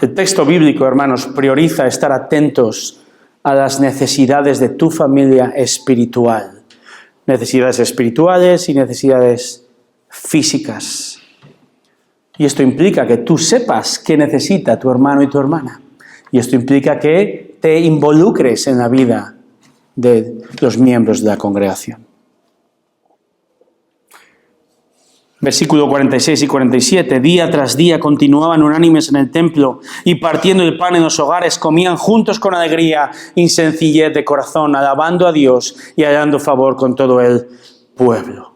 El texto bíblico, hermanos, prioriza estar atentos a las necesidades de tu familia espiritual. Necesidades espirituales y necesidades físicas. Y esto implica que tú sepas qué necesita tu hermano y tu hermana. Y esto implica que te involucres en la vida de los miembros de la congregación. Versículo 46 y 47. Día tras día continuaban unánimes en el templo y partiendo el pan en los hogares comían juntos con alegría y sencillez de corazón, alabando a Dios y hallando favor con todo el pueblo.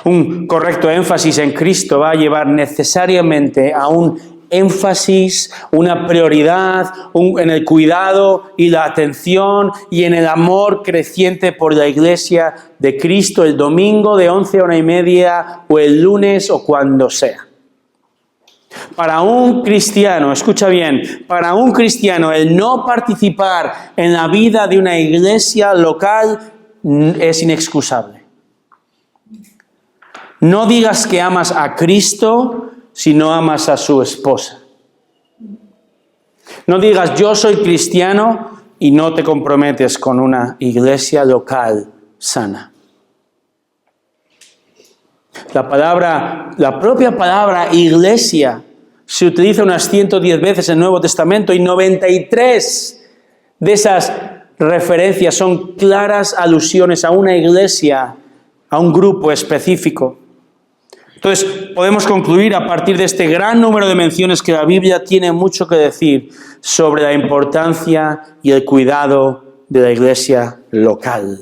Un correcto énfasis en Cristo va a llevar necesariamente a un énfasis, una prioridad en el cuidado y la atención y en el amor creciente por la iglesia de Cristo el domingo de 11 a 1:30 o el lunes o cuando sea. Para un cristiano, escucha bien, para un cristiano el no participar en la vida de una iglesia local es inexcusable. No digas que amas a Cristo si no amas a su esposa. No digas yo soy cristiano y no te comprometes con una iglesia local sana. La propia palabra iglesia se utiliza unas 110 veces en el Nuevo Testamento y 93 de esas referencias son claras alusiones a una iglesia, a un grupo específico. Entonces, podemos concluir a partir de este gran número de menciones que la Biblia tiene mucho que decir sobre la importancia y el cuidado de la iglesia local.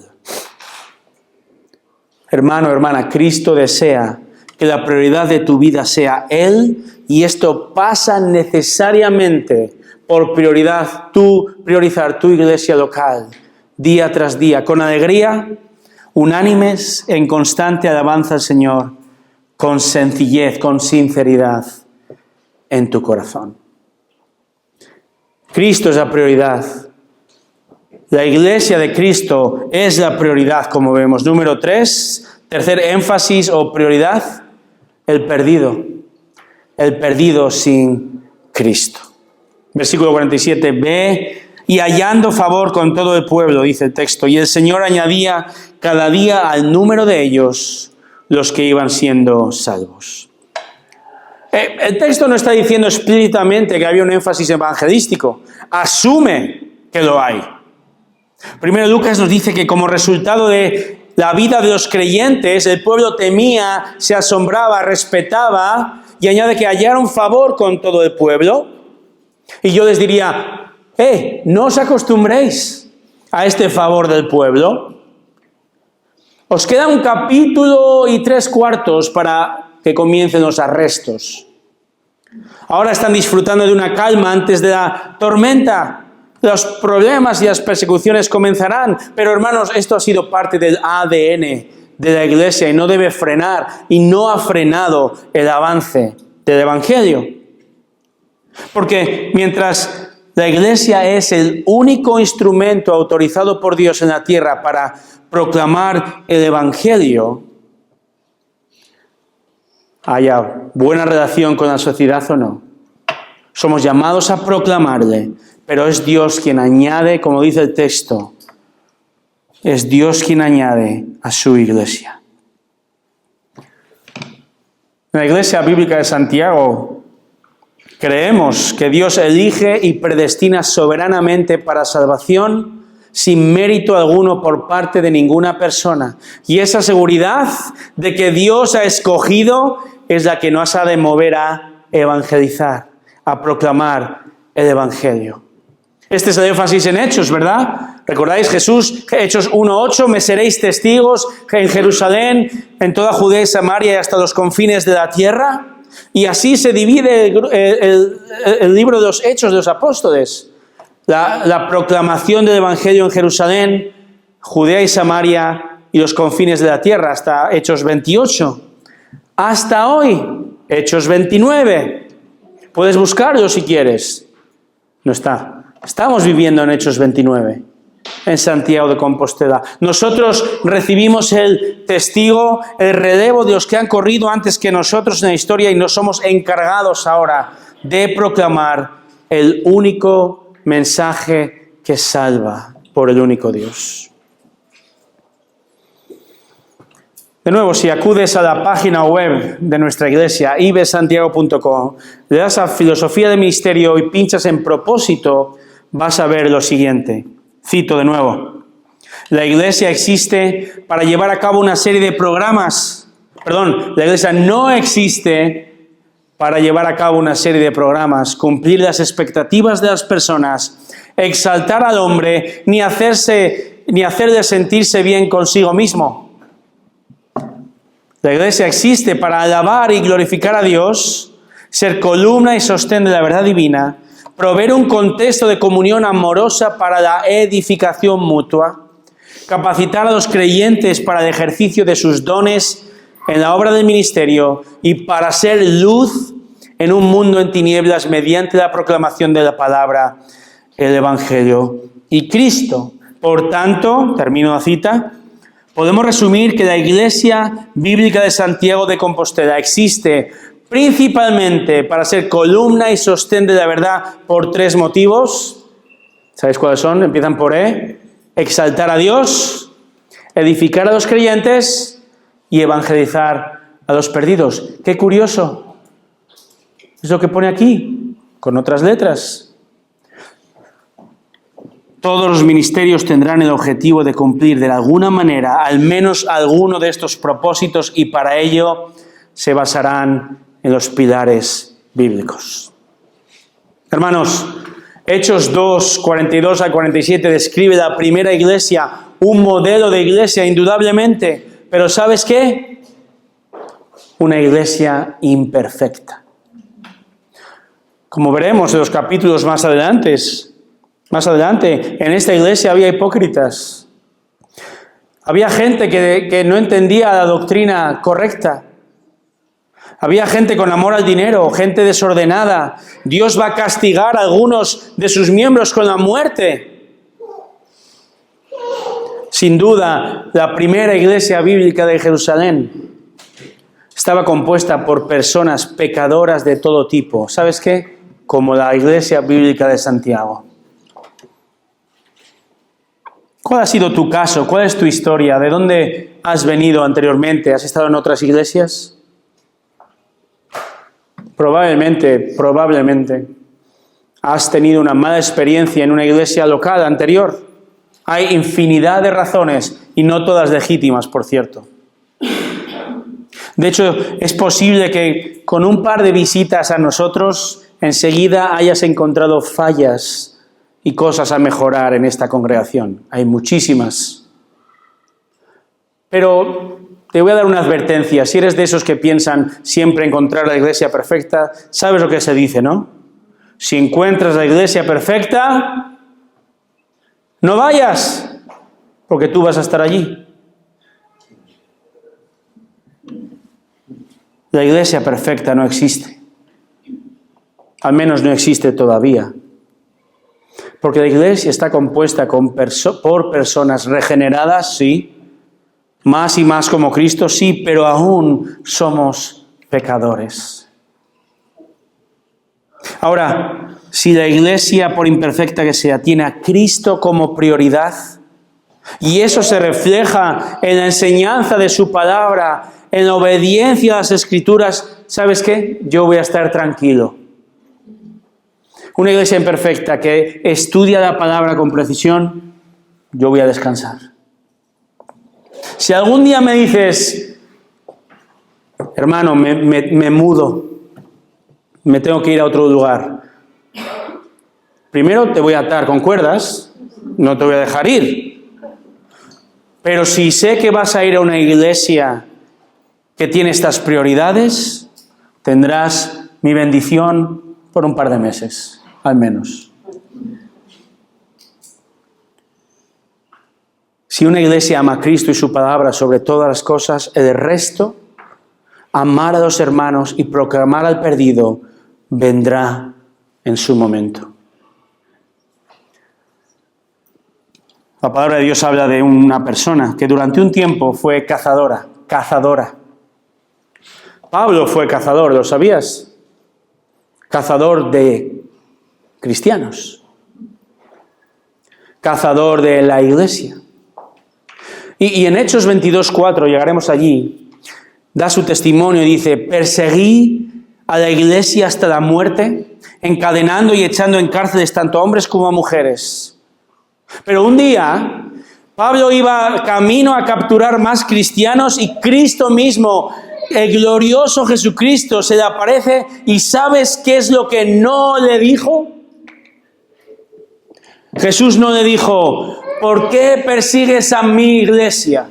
Hermano, hermana, Cristo desea que la prioridad de tu vida sea Él y esto pasa necesariamente por priorizar tu iglesia local día tras día, con alegría, unánimes, en constante alabanza al Señor, con sencillez, con sinceridad en tu corazón. Cristo es la prioridad. La iglesia de Cristo es la prioridad, como vemos. Número 3, tercer énfasis o prioridad, el perdido. El perdido sin Cristo. Versículo 47, ve y hallando favor con todo el pueblo, dice el texto, y el Señor añadía cada día al número de ellos los que iban siendo salvos. El texto no está diciendo explícitamente que había un énfasis evangelístico. Asume que lo hay. Primero Lucas nos dice que como resultado de la vida de los creyentes, el pueblo temía, se asombraba, respetaba, y añade que hallaron favor con todo el pueblo. Y yo les diría, no os acostumbréis a este favor del pueblo. Os queda un capítulo y 3/4 para que comiencen los arrestos. Ahora están disfrutando de una calma antes de la tormenta. Los problemas y las persecuciones comenzarán. Pero hermanos, esto ha sido parte del ADN de la Iglesia y no debe frenar, y no ha frenado el avance del Evangelio. Porque mientras la Iglesia es el único instrumento autorizado por Dios en la tierra para proclamar el Evangelio, haya buena relación con la sociedad o no, somos llamados a proclamarle, pero es Dios quien añade, como dice el texto, es Dios quien añade a su Iglesia. En la Iglesia Bíblica de Santiago creemos que Dios elige y predestina soberanamente para salvación sin mérito alguno por parte de ninguna persona. Y esa seguridad de que Dios ha escogido es la que nos ha de mover a evangelizar, a proclamar el Evangelio. Este es el énfasis en Hechos, ¿verdad? ¿Recordáis Jesús? Hechos 1:8, me seréis testigos en Jerusalén, en toda Judea y Samaria y hasta los confines de la tierra. Y así se divide el libro de los Hechos de los Apóstoles. La proclamación del Evangelio en Jerusalén, Judea y Samaria y los confines de la tierra, hasta Hechos 28. Hasta hoy, Hechos 29. Puedes buscarlo si quieres. No está. Estamos viviendo en Hechos 29, en Santiago de Compostela. Nosotros recibimos el testigo, el relevo de los que han corrido antes que nosotros en la historia y nos somos encargados ahora de proclamar el único mensaje que salva por el único Dios. De nuevo, si acudes a la página web de nuestra iglesia, ibsantiago.com, le das a Filosofía de Ministerio y pinchas en Propósito, vas a ver lo siguiente. Cito de nuevo. La iglesia existe para llevar a cabo una serie de programas. La iglesia no existe para llevar a cabo una serie de programas, cumplir las expectativas de las personas, exaltar al hombre, ni hacerle sentirse bien consigo mismo. La iglesia existe para alabar y glorificar a Dios, ser columna y sostén de la verdad divina, proveer un contexto de comunión amorosa para la edificación mutua, capacitar a los creyentes para el ejercicio de sus dones en la obra del ministerio y para ser luz en un mundo en tinieblas mediante la proclamación de la palabra, el Evangelio y Cristo. Por tanto, termino la cita, podemos resumir que la Iglesia Bíblica de Santiago de Compostela existe principalmente para ser columna y sostén de la verdad por 3 motivos. ¿Sabéis cuáles son? Empiezan por E. Exaltar a Dios, edificar a los creyentes y evangelizar a los perdidos. ¡Qué curioso! Es lo que pone aquí, con otras letras. Todos los ministerios tendrán el objetivo de cumplir de alguna manera al menos alguno de estos propósitos y para ello se basarán en los pilares bíblicos. Hermanos, Hechos 2, 42 al 47 describe la primera iglesia, un modelo de iglesia indudablemente, pero ¿sabes qué? Una iglesia imperfecta. Como veremos en los capítulos más adelante, en esta iglesia había hipócritas. Había gente que no entendía la doctrina correcta. Había gente con amor al dinero, gente desordenada. Dios va a castigar a algunos de sus miembros con la muerte. Sin duda, la primera iglesia bíblica de Jerusalén estaba compuesta por personas pecadoras de todo tipo. ¿Sabes qué? Como la iglesia bíblica de Santiago. ¿Cuál ha sido tu caso? ¿Cuál es tu historia? ¿De dónde has venido anteriormente? ¿Has estado en otras iglesias? Probablemente has tenido una mala experiencia en una iglesia local anterior. Hay infinidad de razones y no todas legítimas, por cierto. De hecho, es posible que con un par de visitas a nosotros enseguida hayas encontrado fallas y cosas a mejorar en esta congregación. Hay muchísimas. Pero te voy a dar una advertencia. Si eres de esos que piensan siempre encontrar la iglesia perfecta, sabes lo que se dice, ¿no? Si encuentras la iglesia perfecta, no vayas, porque tú vas a estar allí. La iglesia perfecta no existe. Al menos no existe todavía. Porque la iglesia está compuesta por personas regeneradas, sí. Más y más como Cristo, sí, pero aún somos pecadores. Ahora, si la iglesia, por imperfecta que sea, tiene a Cristo como prioridad, y eso se refleja en la enseñanza de su palabra, en la obediencia a las Escrituras, ¿sabes qué? Yo voy a estar tranquilo. Una iglesia imperfecta que estudia la palabra con precisión, yo voy a descansar. Si algún día me dices, hermano, me mudo, me tengo que ir a otro lugar, primero te voy a atar con cuerdas, no te voy a dejar ir. Pero si sé que vas a ir a una iglesia que tiene estas prioridades, tendrás mi bendición por un par de meses, al menos. Si una iglesia ama a Cristo y su palabra sobre todas las cosas, el resto, amar a los hermanos y proclamar al perdido, vendrá en su momento. La palabra de Dios habla de una persona que durante un tiempo fue cazadora. Pablo fue cazador, ¿lo sabías? Cazador de cristianos. Cazador de la iglesia. Y en Hechos 22:4, llegaremos allí, da su testimonio y dice, perseguí a la iglesia hasta la muerte, encadenando y echando en cárceles tanto a hombres como a mujeres. Pero un día, Pablo iba camino a capturar más cristianos y Cristo mismo, el glorioso Jesucristo, se le aparece y ¿sabes qué es lo que no le dijo? Jesús no le dijo, ¿por qué persigues a mi iglesia?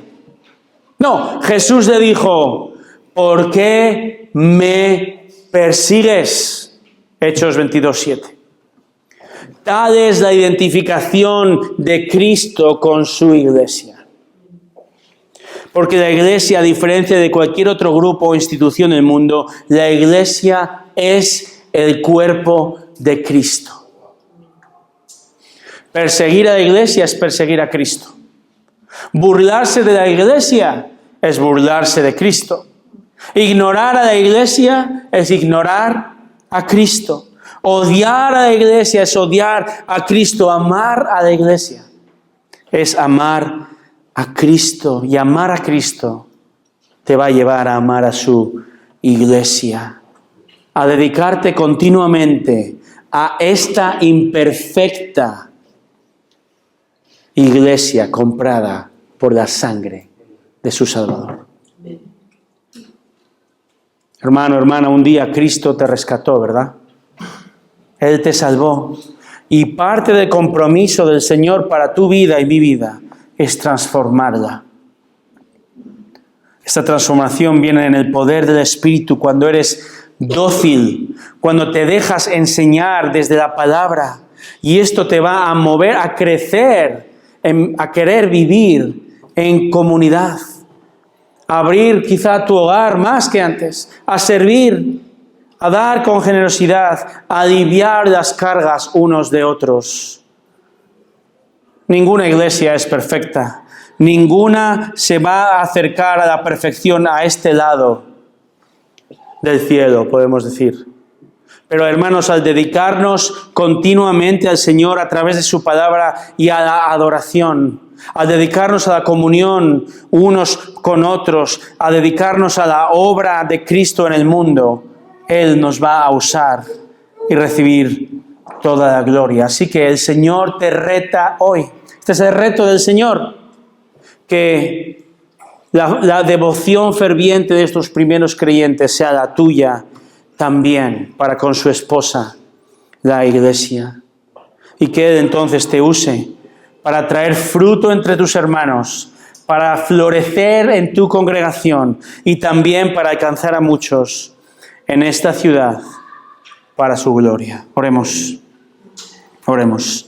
No, Jesús le dijo, ¿por qué me persigues? Hechos 22:7. Tal es la identificación de Cristo con su iglesia. Porque la iglesia, a diferencia de cualquier otro grupo o institución del mundo, la iglesia es el cuerpo de Cristo. Perseguir a la iglesia es perseguir a Cristo. Burlarse de la iglesia es burlarse de Cristo. Ignorar a la iglesia es ignorar a Cristo. Odiar a la iglesia es odiar a Cristo. Amar a la iglesia es amar a Cristo. Y amar a Cristo te va a llevar a amar a su iglesia. A dedicarte continuamente a esta imperfecta iglesia comprada por la sangre de su Salvador. Hermano, hermana, un día Cristo te rescató, ¿verdad? Él te salvó. Y parte del compromiso del Señor para tu vida y mi vida es transformarla. Esta transformación viene en el poder del Espíritu cuando eres dócil, cuando te dejas enseñar desde la palabra. Y esto te va a mover a crecer, a querer vivir en comunidad. A abrir quizá tu hogar más que antes, a servir, a dar con generosidad, a aliviar las cargas unos de otros. Ninguna iglesia es perfecta. Ninguna se va a acercar a la perfección a este lado del cielo, podemos decir. Pero hermanos, al dedicarnos continuamente al Señor a través de su palabra y a la adoración, al dedicarnos a la comunión unos con otros, a dedicarnos a la obra de Cristo en el mundo, Él nos va a usar y recibir toda la gloria. Así que el Señor te reta hoy. Este es el reto del Señor. Que la devoción ferviente de estos primeros creyentes sea la tuya también para con su esposa la iglesia. Y que Él entonces te use para traer fruto entre tus hermanos, para florecer en tu congregación y también para alcanzar a muchos en esta ciudad para su gloria. Oremos. Oremos.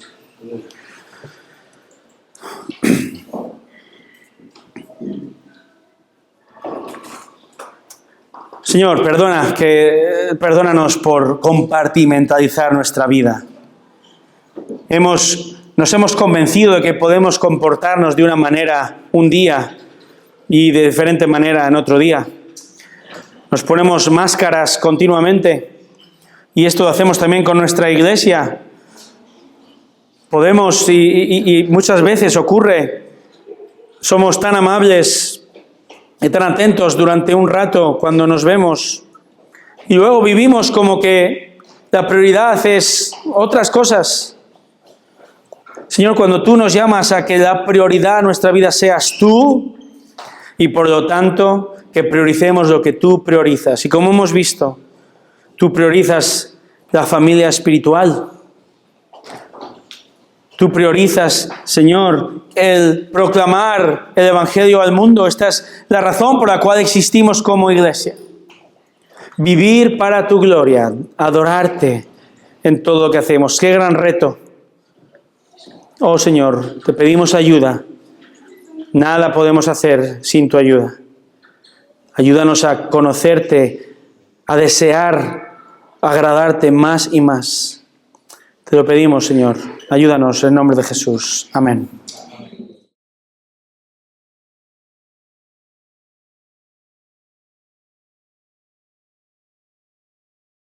Señor, perdónanos por compartimentalizar nuestra vida. Nos hemos convencido de que podemos comportarnos de una manera un día y de diferente manera en otro día. Nos ponemos máscaras continuamente y esto lo hacemos también con nuestra iglesia. Podemos y muchas veces ocurre, somos tan amables y tan atentos durante un rato cuando nos vemos y luego vivimos como que la prioridad es otras cosas. Señor, cuando tú nos llamas a que la prioridad de nuestra vida seas tú y por lo tanto que prioricemos lo que tú priorizas. Y como hemos visto, tú priorizas la familia espiritual. Tú priorizas, Señor, el proclamar el Evangelio al mundo. Esta es la razón por la cual existimos como iglesia. Vivir para tu gloria, adorarte en todo lo que hacemos. ¡Qué gran reto! Oh Señor, te pedimos ayuda. Nada podemos hacer sin tu ayuda. Ayúdanos a conocerte, a desear agradarte más y más. Te lo pedimos, Señor. Ayúdanos en nombre de Jesús. Amén.